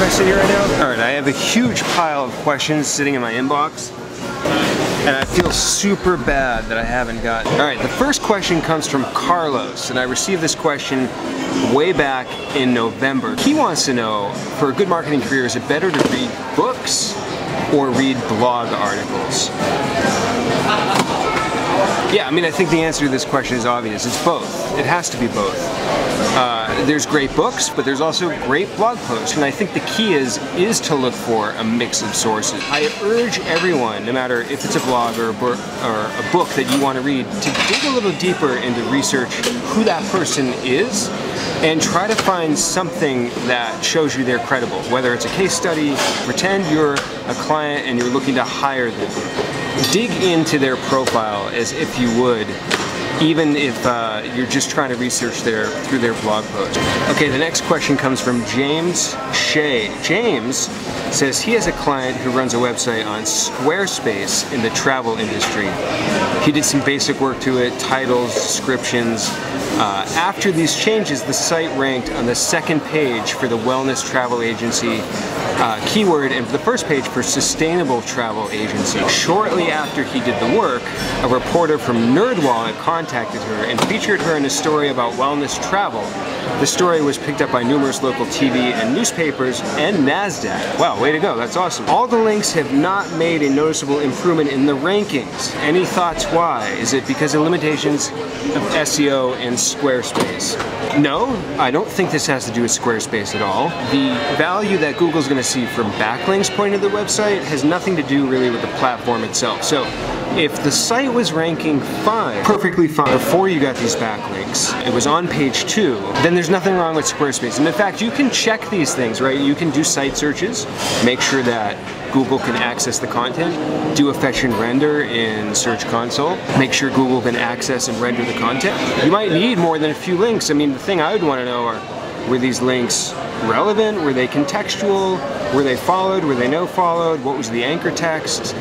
question here right now? Alright, I have a huge pile of questions sitting in my inbox, and I feel super bad that I haven't gotten. Alright, the first question comes from Carlos, and I received this question way back in November. He wants to know, for a good marketing career, is it better to read books or read blog articles? Yeah, I mean, I think the answer to this question is obvious. It's both. It has to be both. There's great books, but there's also great blog posts, and I think the key is to look for a mix of sources. I urge everyone, no matter if it's a blog or a book that you want to read, to dig a little deeper into research who that person is, and try to find something that shows you they're credible. Whether it's a case study, pretend you're a client and you're looking to hire them. Dig into their profile as if you would, even if you're just trying to research through their blog post. Okay, the next question comes from James Shea. James says he has a client who runs a website on Squarespace in the travel industry. He did some basic work to it, titles, descriptions. After these changes, the site ranked on the second page for the wellness travel agency keyword, and for the first page for sustainable travel agency. Shortly after he did the work, a reporter from NerdWallet contacted her and featured her in a story about wellness travel. The story was picked up by numerous local TV and newspapers and NASDAQ. Wow, way to go, that's awesome. All the links have not made a noticeable improvement in the rankings. Any thoughts why? Is it because of limitations of SEO and Squarespace? No, I don't think this has to do with Squarespace at all. The value that Google's going to see from backlinks pointing to the website has nothing to do really with the platform itself. So if the site was ranking fine, perfectly fine, before you got these backlinks, it was on page 2, then there's nothing wrong with Squarespace. And in fact, you can check these things, right? You can do site searches, make sure that Google can access the content, do a fetch and render in Search Console, make sure Google can access and render the content. You might need more than a few links. I mean, the thing I would want to know are, were these links relevant? Were they contextual? Were they followed? Were they no followed? What was the anchor text?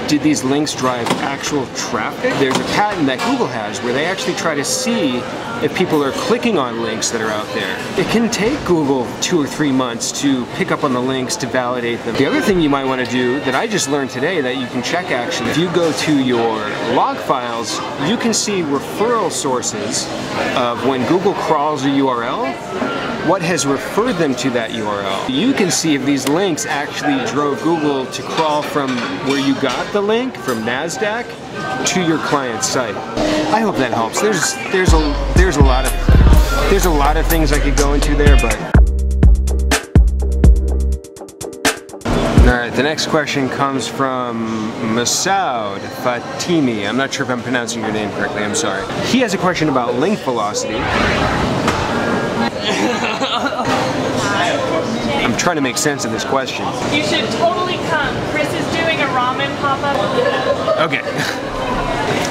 Did these links drive actual traffic? There's a patent that Google has where they actually try to see if people are clicking on links that are out there. It can take Google 2 or 3 months to pick up on the links to validate them. The other thing you might want to do that I just learned today that you can check actually, if you go to your log files, you can see referral sources of when Google crawls a URL, what has referred them to that URL. You can see if these links actually drove Google to crawl from where you got the link, from NASDAQ, to your client's site. I hope that helps. There's a lot of things I could go into there, but. Alright, the next question comes from Masoud Fatimi. I'm not sure if I'm pronouncing your name correctly, I'm sorry. He has a question about link velocity. I'm trying to make sense of this question. You should totally come. Chris is doing a ramen pop-up. Okay.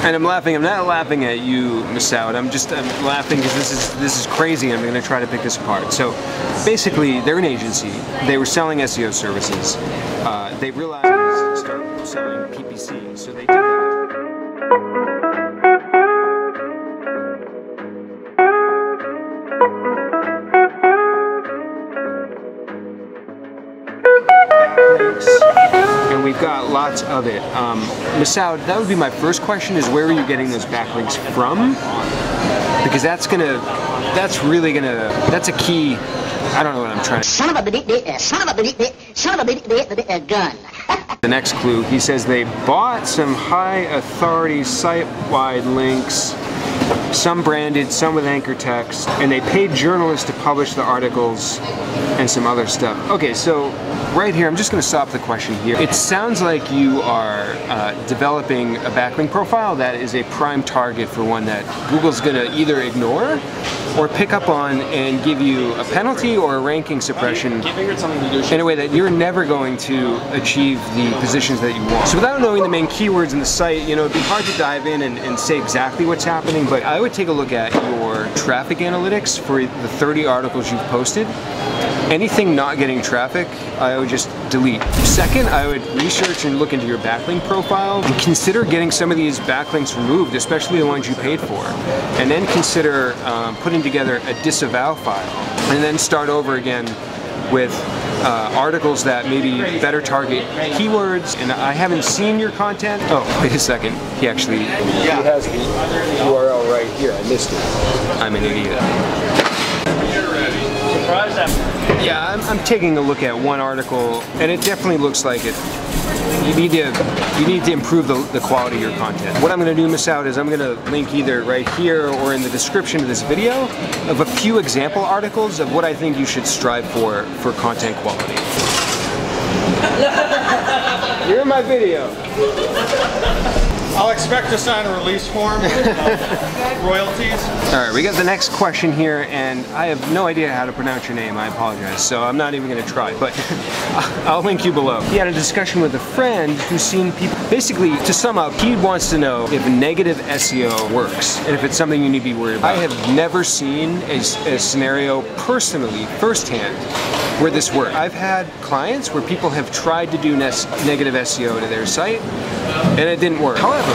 And I'm laughing. I'm not laughing at you, Masoud. I'm laughing because this is crazy. I'm going to try to pick this apart. So, basically, they're an agency. They were selling SEO services. They realized they needed to start selling PPC, so they did that. And we've got lots of it. Masoud, that would be my first question, is where are you getting those backlinks from? Because that's a key. I don't know what I'm trying to. Son of a gun. The next clue, he says they bought some high authority site-wide links, some branded, some with anchor text, and they paid journalists to publish the articles and some other stuff. Okay, so right here, I'm just going to stop the question here. It sounds like you are developing a backlink profile that is a prime target for one that Google's going to either ignore or pick up on and give you a penalty or a ranking suppression in a way that you're never going to achieve the positions that you want. So without knowing the main keywords in the site, you know, it'd be hard to dive in and say exactly what's happening, but I would take a look at your traffic analytics for the 30 articles you've posted. Anything not getting traffic, I would just delete. Second, I would research and look into your backlink profile and consider getting some of these backlinks removed, especially the ones you paid for. And then consider putting together a disavow file, and then start over again with articles that maybe better target keywords, and I haven't seen your content. Oh, wait a second. He has the URL right here. I missed it. I'm an idiot. Yeah, I'm taking a look at one article, and it definitely looks like it. You need to improve the quality of your content. What I'm going to do, Miss Out, is I'm going to link either right here or in the description of this video of a few example articles of what I think you should strive for content quality. You're in my video. I'll expect to sign a release form. Royalties. All right, we got the next question here, and I have no idea how to pronounce your name. I apologize, so I'm not even going to try, but I'll link you below. He had a discussion with a friend who's seen people. Basically, to sum up, he wants to know if negative SEO works and if it's something you need to be worried about. I have never seen a scenario personally, firsthand, where this worked. I've had clients where people have tried to do negative SEO to their site, and it didn't work. However,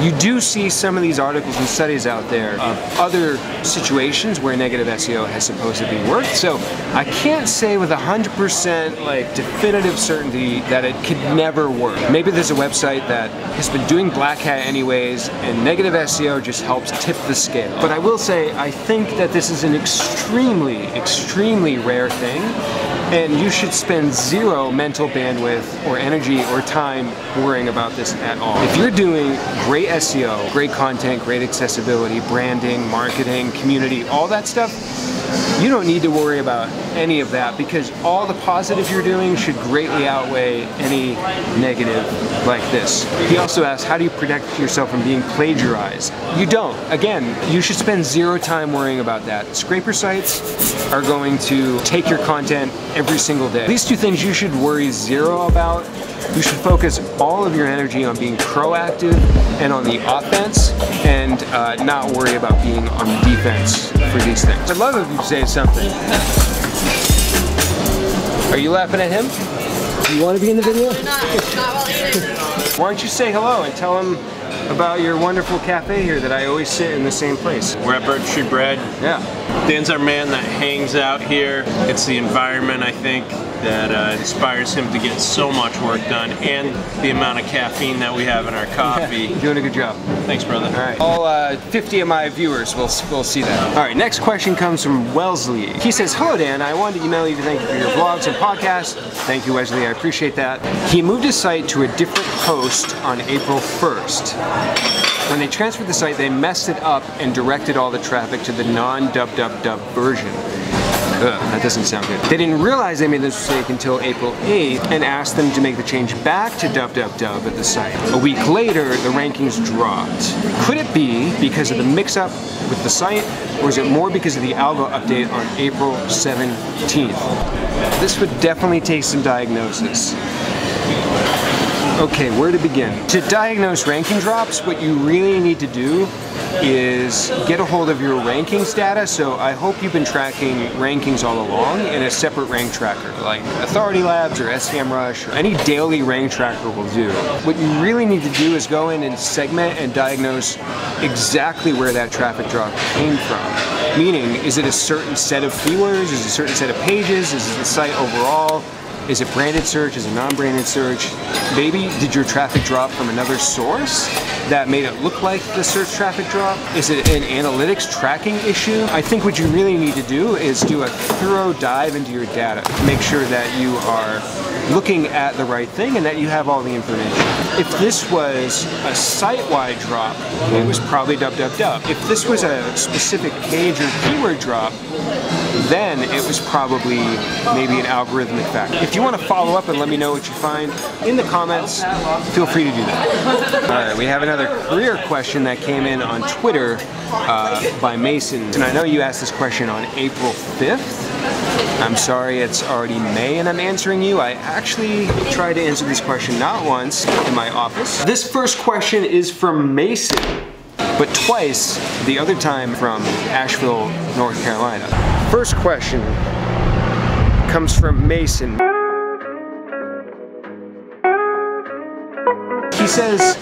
you do see some of these articles and studies out there of other situations where negative SEO has supposedly worked. So I can't say with 100% like definitive certainty that it could never work. Maybe there's a website that has been doing black hat anyways, and negative SEO just helps tip the scale. But I will say, I think that this is an extremely, extremely rare thing, and you should spend zero mental bandwidth or energy or time worrying about this at all. If you're doing great SEO, great content, great accessibility, branding, marketing, community, all that stuff, you don't need to worry about any of that, because all the positive you're doing should greatly outweigh any negative like this. He also asked, how do you protect yourself from being plagiarized? You don't. Again, you should spend zero time worrying about that. Scraper sites are going to take your content every single day. These two things you should worry zero about. You should focus all of your energy on being proactive and on the offense, and not worry about being on the defense for these things. I'd love if you say something. Are you laughing at him? Do you want to be in the video? Not while eating. Why don't you say hello and tell him about your wonderful cafe here that I always sit in the same place. We're at Birch Tree Bread. Yeah. Dan's our man that hangs out here. It's the environment, I think, that inspires him to get so much work done, and the amount of caffeine that we have in our coffee. You're doing a good job. Thanks, brother. All right. All 50 of my viewers will see that. All right, next question comes from Wellesley. He says, hello, Dan. I wanted to email you to thank you for your vlogs and podcasts. Thank you, Wesley. I appreciate that. He moved his site to a different host on April 1st. When they transferred the site, they messed it up and directed all the traffic to the non-dub version. That doesn't sound good. They didn't realize they made this mistake until April 8th and asked them to make the change back to dub at the site. A week later, the rankings dropped. Could it be because of the mix-up with the site, or is it more because of the algo update on April 17th? This would definitely take some diagnosis. Okay, where to begin? To diagnose ranking drops, what you really need to do is get a hold of your rankings data. So I hope you've been tracking rankings all along in a separate rank tracker, like Authority Labs or SEMrush, or any daily rank tracker will do. What you really need to do is go in and segment and diagnose exactly where that traffic drop came from. Meaning, is it a certain set of keywords? Is it a certain set of pages? Is it the site overall? Is it branded search? Is it non-branded search? Maybe did your traffic drop from another source that made it look like the search traffic drop? Is it an analytics tracking issue? I think what you really need to do is do a thorough dive into your data to make sure that you are looking at the right thing and that you have all the information. If this was a site-wide drop, it was probably dub. If this was a specific page or keyword drop, then it was probably maybe an algorithmic factor. If you want to follow up and let me know what you find in the comments, feel free to do that. All right, we have another career question that came in on Twitter by Mason. And I know you asked this question on April 5th. I'm sorry, it's already May and I'm answering you. I actually tried to answer this question not once in my office. This first question is from Mason, but twice, the other time from Asheville, North Carolina. First question comes from Mason. He says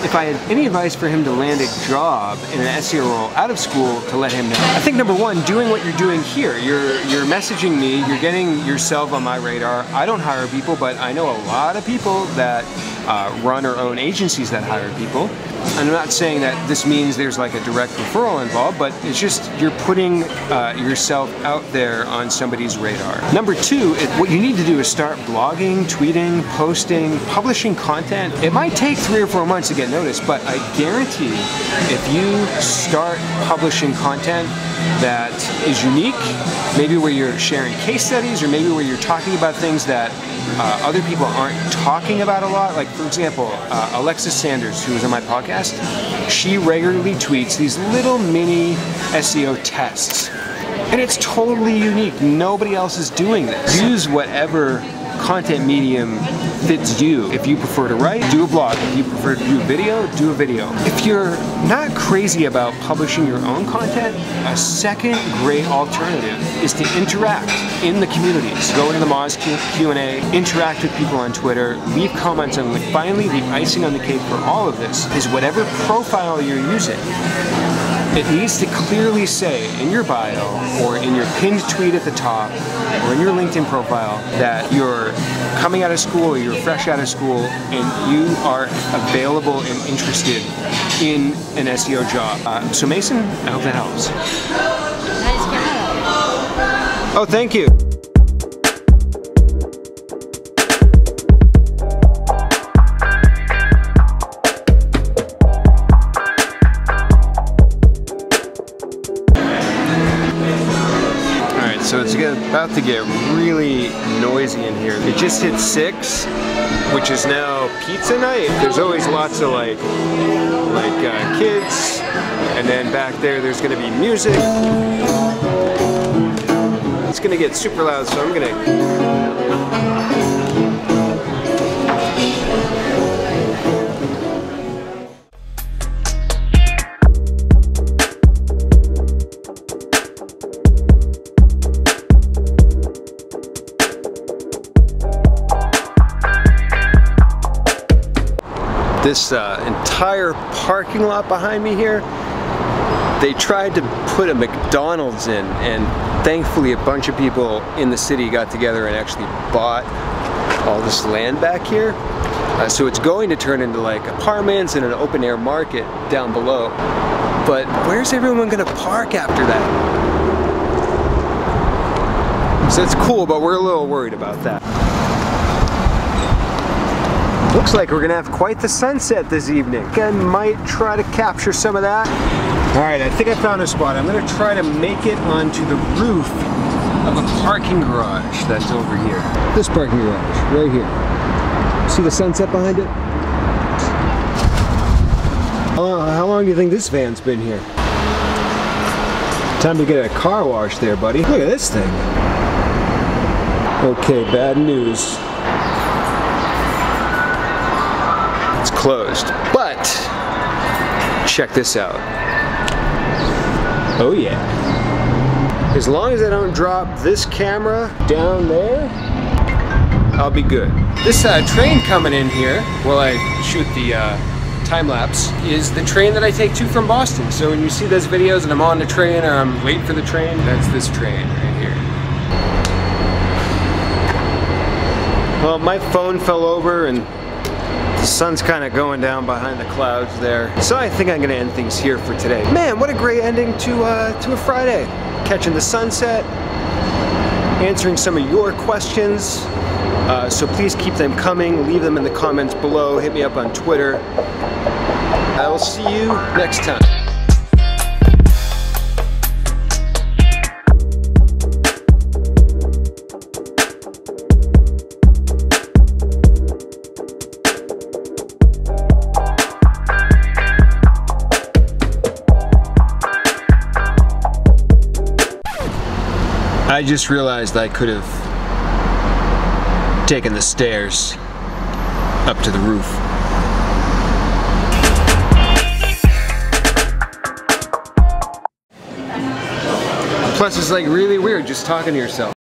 if I had any advice for him to land a job in an SEO role out of school, to let him know. I think number one, doing what you're doing here. You're messaging me, you're getting yourself on my radar. I don't hire people, but I know a lot of people that run or own agencies that hire people. I'm not saying that this means there's like a direct referral involved, but it's just you're putting yourself out there on somebody's radar. Number two, what you need to do is start blogging, tweeting, posting, publishing content. It might take 3 or 4 months to get noticed, but I guarantee if you start publishing content that is unique, maybe where you're sharing case studies, or maybe where you're talking about things that other people aren't talking about a lot. Like, for example, Alexis Sanders, who was on my podcast, she regularly tweets these little mini SEO tests. And it's totally unique. Nobody else is doing this. Use whatever content medium fits you. If you prefer to write, do a blog. If you prefer to do video, do a video. If you're not crazy about publishing your own content, a second great alternative is to interact in the communities. Go into the Moz Q&A, interact with people on Twitter, leave comments on LinkedIn. Finally, the icing on the cake for all of this is whatever profile you're using, it needs to clearly say in your bio or in your pinned tweet at the top or in your LinkedIn profile that you're coming out of school or you're fresh out of school and you are available and interested in an SEO job. So Mason, I hope that helps. Nice camera. Oh, thank you. So it's about to get really noisy in here. It just hit 6, which is now pizza night. There's always lots of like kids, and then back there's gonna be music. It's gonna get super loud, so I'm gonna this entire parking lot behind me here, they tried to put a McDonald's in, and thankfully a bunch of people in the city got together and actually bought all this land back here. So it's going to turn into like apartments and an open air market down below. But where's everyone gonna park after that? So it's cool, but we're a little worried about that. Looks like we're gonna have quite the sunset this evening. I might try to capture some of that. All right, I think I found a spot. I'm gonna try to make it onto the roof of a parking garage that's over here. This parking garage, right here. See the sunset behind it? How long do you think this van's been here? Time to get a car wash there, buddy. Look at this thing. Okay, bad news. It's closed, but check this out. Oh yeah. As long as I don't drop this camera down there, I'll be good. This train coming in here while I shoot the time-lapse is the train that I take to from Boston. So when you see those videos and I'm on the train or I'm late for the train, that's this train right here. Well, my phone fell over and the sun's kind of going down behind the clouds there. So I think I'm gonna end things here for today. Man, what a great ending to a Friday. Catching the sunset, answering some of your questions. So please keep them coming. Leave them in the comments below. Hit me up on Twitter. I will see you next time. I just realized I could have taken the stairs up to the roof. Plus, it's like really weird just talking to yourself.